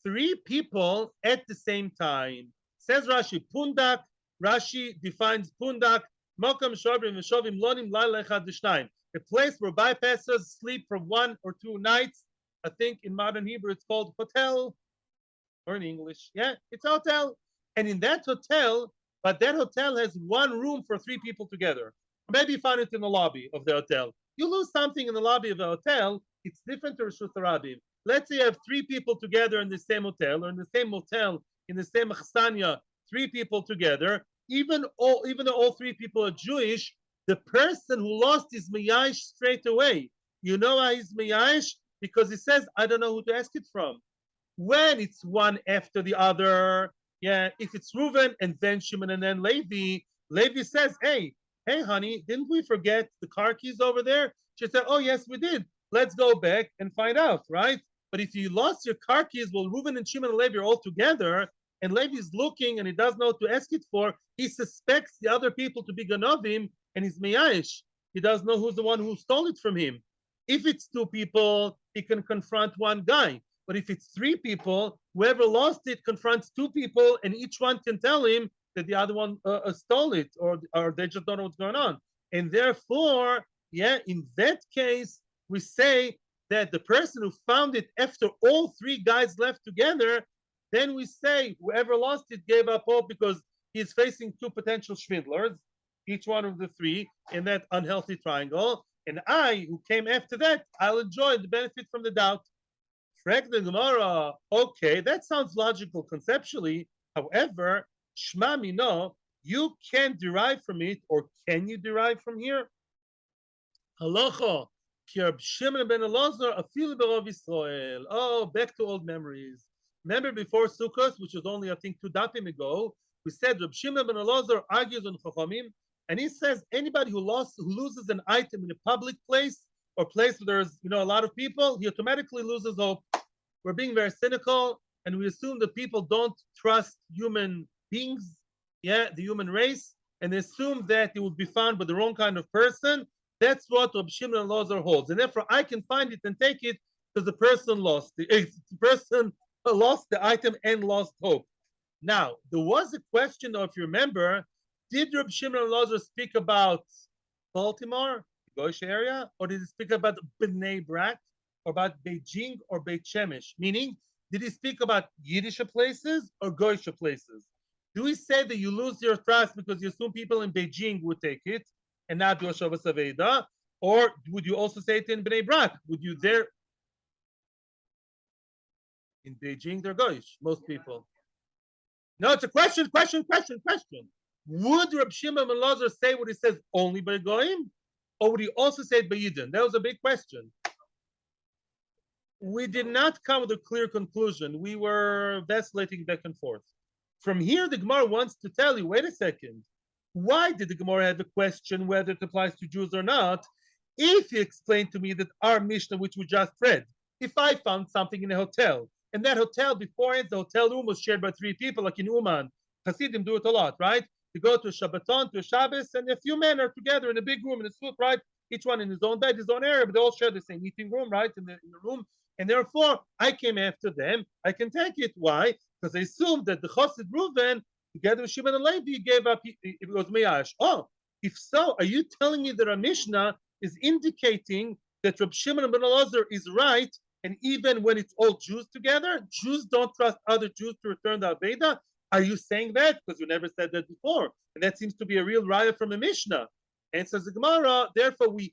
3 people at the same time. Says Rashi, pundak. Rashi defines pundak. Mokam shavim v'shavim lonim laila echad v'shnayim. A place where bypassers sleep for 1 or 2 nights. I think in modern Hebrew it's called hotel, or in English, yeah, it's a hotel. And in that hotel, but that hotel has 1 room for 3 people together. Maybe you found it in the lobby of the hotel. You lose something in the lobby of the hotel, it's different to Rishut Rabim. Let's say you have 3 people together in the same hotel, or in the same motel, in the same chastanya, 3 people together. Even though all 3 people are Jewish, the person who lost his miyash straight away. You know why he's miyash? Because he says, I don't know who to ask it from. When it's one after the other, yeah, if it's Reuven and then Shimon and then Levi, Levi says, hey, honey, didn't we forget the car keys over there? She said, oh, yes, we did. Let's go back and find out, right? But if you lost your car keys while Reuven and Shimon and Levi are all together, and Levi's looking and he doesn't know what to ask it for, he suspects the other people to be Ganovim, and he's Miyash. He doesn't know who's the one who stole it from him. If it's 2 people, he can confront 1 guy. But if it's 3 people, whoever lost it confronts 2 people, and each one can tell him that the other one stole it, or they just don't know what's going on. And therefore, yeah, in that case, we say that the person who found it after all 3 guys left together, then we say whoever lost it gave up hope because he's facing 2 potential swindlers, each one of the 3 in that unhealthy triangle. And I, who came after that, I'll enjoy the benefit from the doubt. Frag the Gemara, okay, that sounds logical conceptually. However, Shma Mino, you can derive from it, or can you derive from here? Halacha, ki Reb Shimon ben Elazar afilu berov Yisrael. Oh, back to old memories. Remember before Sukkot, which was only I think 2 dapim ago, we said Reb Shimon ben Elazar argues on Chachamim, and he says anybody who loses an item in a public place or place where there's a lot of people, he automatically loses hope. We're being very cynical, and we assume that people don't trust human beings, the human race, and they assume that it would be found by the wrong kind of person. That's what Reb Shimon Elazar holds, and therefore I can find it and take it because the person lost the item and lost hope. Now there was a question, though, if you remember, did Reb Shimon Elazar speak about Baltimore, Goyish area, or did he speak about Bnei Brak, or about Beijing or Beit Shemesh? Meaning, did he speak about Yiddish places or Goyish places? Do we say that you lose your trust because you assume people in Beijing would take it and not do a Shabbos Aveda? Or would you also say it in Bnei Brak? Would you there? In Beijing, they're Goyish, most people. No, it's a question. Would Reb Shimon ben Elazar say what he says only by Goyim? Or would he also say it by Yidden? That was a big question. We did not come with a clear conclusion. We were vacillating back and forth. From here, the Gemara wants to tell you, wait a second, why did the Gemara have a question whether it applies to Jews or not? If you explain to me that our Mishnah, which we just read, if I found something in a hotel, and that hotel beforehand, the hotel room was shared by 3 people, like in Uman, Hasidim do it a lot, right? You go to a Shabbaton, to a Shabbos, and a few men are together in a big room in a suit, right? Each one in his own bed, his own area, but they all share the same meeting room, right? In the room. And therefore, I came after them. I can take it. Why? Because I assumed that the Chassid Reuven, together with Shimon and Levi, gave up, it was Meyash. Oh, if so, are you telling me that our Mishnah is indicating that Reb Shimon ben Elazar is right, and even when it's all Jews together, Jews don't trust other Jews to return the Aveda? Are you saying that? Because you never said that before. And that seems to be a real raya from a Mishnah. And says the Gemara, therefore we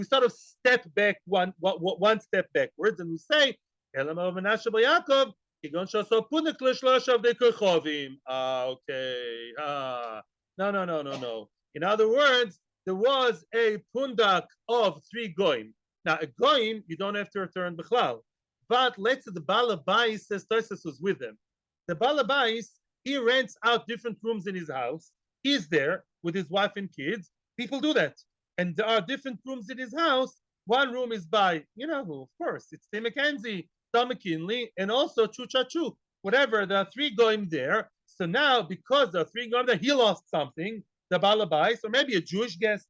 sort of step back one step backwards, and we say, no. In other words, there was a pundak of 3 goyim. Now, a goyim, you don't have to return bichlal. But let's say the Balabais says Tosfos was with him. The Balabais, he rents out different rooms in his house. He's there with his wife and kids. People do that. And there are different rooms in his house. One room is by, you know who, of course, it's Tim McKenzie, Tom McKinley, and also Chu Cha Chu. Whatever, there are 3 goyim there. So now, because there are 3 goyim there, he lost something, the Balabais, or maybe a Jewish guest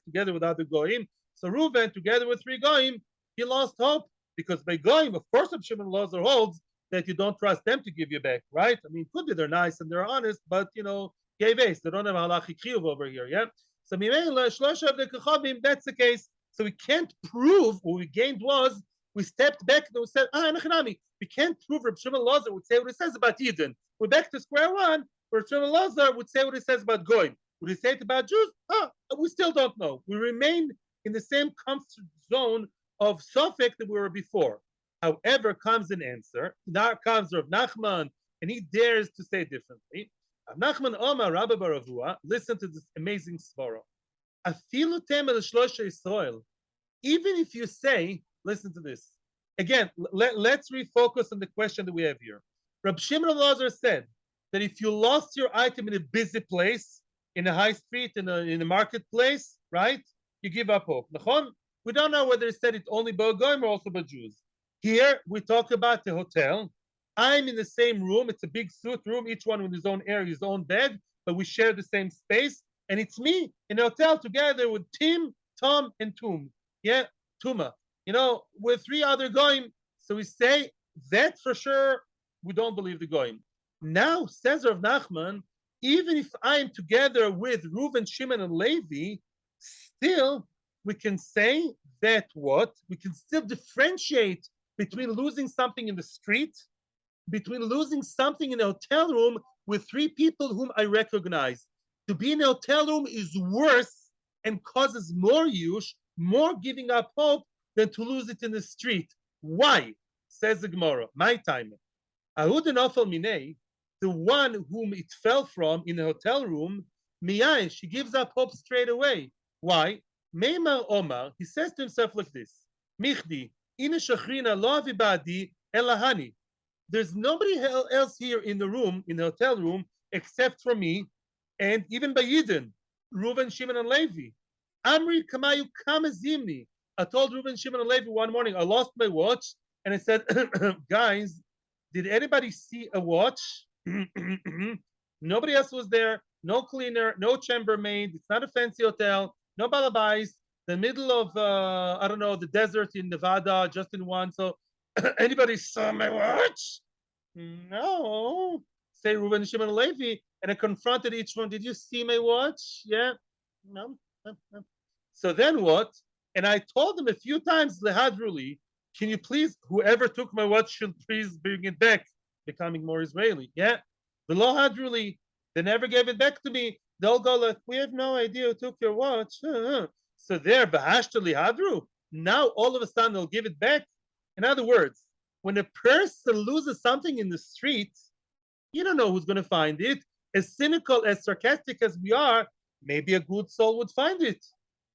together with other goyim. So Reuven, together with 3 goyim, he lost hope, because by goyim, of course, Reb Shimon Elazar holds that you don't trust them to give you back, right? I mean, could be they're nice and they're honest, but gay base, they don't have halachic chiyuv over here, yeah? So that's the case. So we can't prove what we gained was we stepped back and we said, we can't prove Reb Shimon Elazar would say what he says about Yidden. We're back to square one. Reb Shimon Elazar would say what he says about Goyim. Would he say it about Jews? We still don't know. We remain in the same comfort zone of Sophic that we were before. However, comes an answer. Now comes Rav Nachman, and he dares to say differently. Rav Nachman Omar Rabba Baravua, listen to this amazing svara. Afilu temel shlosha Yisrael. Even if you say, listen to this. Again, let's refocus on the question that we have here. Reb Shimon Elazar said that if you lost your item in a busy place, in a high street, in a marketplace, right? You give up hope. We don't know whether he said it only by Goyim or also by Jews. Here we talk about the hotel. I'm in the same room. It's a big suite room, each one with his own area, his own bed, but we share the same space. And it's me in a hotel together with Tim, Tom, and Tum. Yeah, Tuma. With 3 other goyim. So we say that for sure we don't believe the goyim. Now, says Rav Nachman, even if I am together with Reuven, Shimon, and Levi, still we can say that what? We can still differentiate between losing something in the street, between losing something in a hotel room with 3 people whom I recognize. To be in a hotel room is worse and causes more yush, more giving up hope than to lose it in the street. Why? Says the Gemara, my time. Ahud and Ofel Minei, the one whom it fell from in the hotel room, miyai, she gives up hope straight away. Why? Meimar Omar, he says to himself like this, Michdi, ina shachrina lo avibadi elahani. There's nobody else here in the room, in the hotel room, except for me, and even by Yidden, Reuben, Shimon, and Levi. Amri kamayu kamazimni. I told Reuben, Shimon, and Levi one morning, I lost my watch, and I said, guys, did anybody see a watch? Nobody else was there. No cleaner, no chambermaid. It's not a fancy hotel. No balabais. The middle of I don't know, the desert in Nevada, just in one. So anybody saw my watch? No. Say Reuben, Shimon, and Levi, and I confronted each one. Did you see my watch? Yeah. No. So then what? And I told them a few times, Lehadruli, can you please, whoever took my watch should please bring it back, becoming more Israeli. Yeah. The Lohadruli, they never gave it back to me. They'll go like, we have no idea who took your watch. So there, Bahashtali Hadru, now all of a sudden they'll give it back. In other words, when a person loses something in the street, you don't know who's going to find it. As cynical, as sarcastic as we are, maybe a good soul would find it,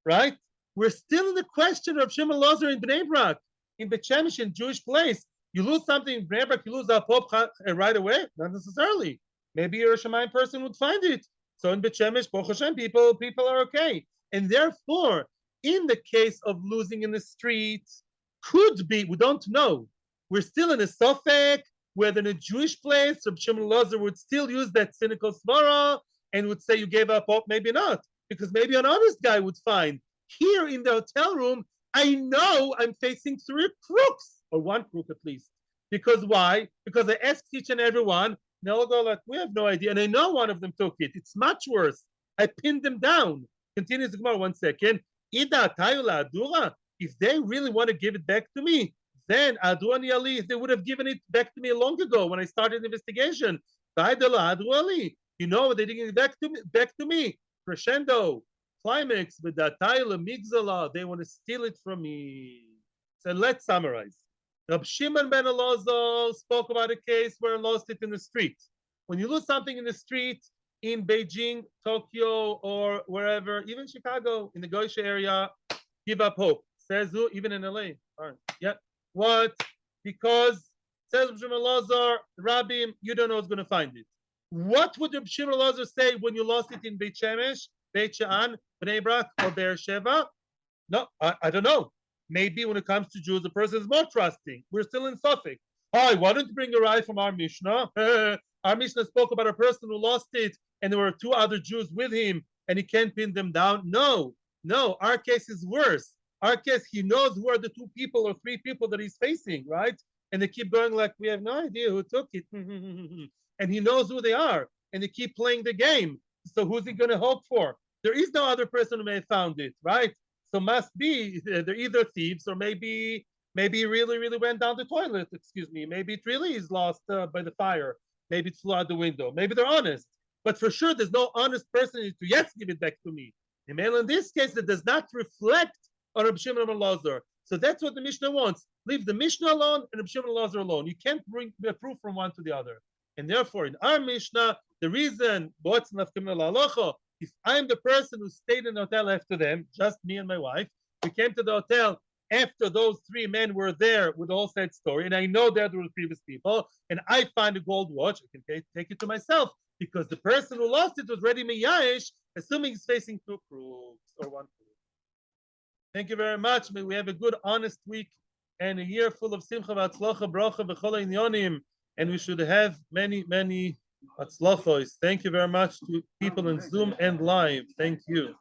right? We're still in the question of Shimon Lozer in Bnei Brak, in Bet Shemesh, in Jewish place. You lose something in Bnei Brak, you lose that Pope right away? Not necessarily. Maybe a Shemayim person would find it. So in Bet Shemesh, Baruch Hashem, people are okay. And therefore, in the case of losing in the street, could be, we don't know. We're still in a sofek, whether in a Jewish place, Rabbi Shimon Lozer would still use that cynical svara and would say you gave up hope, maybe not, because maybe an honest guy would find. Here in the hotel room, I know I'm facing 3 crooks, or 1 crook at least. Because why? Because I asked each and every one, they'll go like, we have no idea, and I know one of them took it. It's much worse. I pinned them down. Continues the Gemara 1 second. Ida tayula adura. If they really want to give it back to me, then Adruani Ali, they would have given it back to me long ago when I started the investigation. You know, they didn't give it back to me. Crescendo, climax, but that migzala, they want to steal it from me. So let's summarize. Rab Shimon ben Elazar spoke about a case where I lost it in the street. When you lose something in the street in Beijing, Tokyo, or wherever, even Chicago, in the Goisha area, give up hope. Says who? Even in LA. All right. Yeah. What? Because, says Rab Shimon Elazar, Rabbim, you don't know who's going to find it. What would Rab Shimon Elazar say when you lost it in Beit Shemesh, Beit She'an, Bnei Brak, or Be'er Sheva? No, I don't know. Maybe when it comes to Jews, the person is more trusting. We're still in Suffolk. Hi, why don't you bring a ride from our Mishnah? Our Mishnah spoke about a person who lost it, and there were 2 other Jews with him, and he can't pin them down. No, our case is worse. Our case, he knows who are the 2 people or 3 people that he's facing, right? And they keep going like, we have no idea who took it. And he knows who they are, and they keep playing the game. So who's he going to hope for? There is no other person who may have found it, right? So must be they're either thieves or maybe he really went down the toilet. Excuse me. Maybe it really is lost by the fire. Maybe it flew out the window. Maybe they're honest. But for sure, there's no honest person to yes, give it back to me. And in this case, it does not reflect on Rabbi Shimon ben Elazar. So that's what the Mishnah wants. Leave the Mishnah alone and Rabbi Shimon ben Elazar alone. You can't bring a proof from one to the other. And therefore, in our Mishnah, the reason if I'm the person who stayed in the hotel after them, just me and my wife, we came to the hotel after those 3 men were there with all sad story, and I know there were previous people, and I find a gold watch, I can take it to myself, because the person who lost it was ready miyash, assuming he's facing 2 crooks or 1 crook. Thank you very much. May we have a good, honest week and a year full of simcha v'atzlocha, bracha v'chol inyonim, and we should have many atzlochos. Thank you very much to people in Zoom and live. Thank you.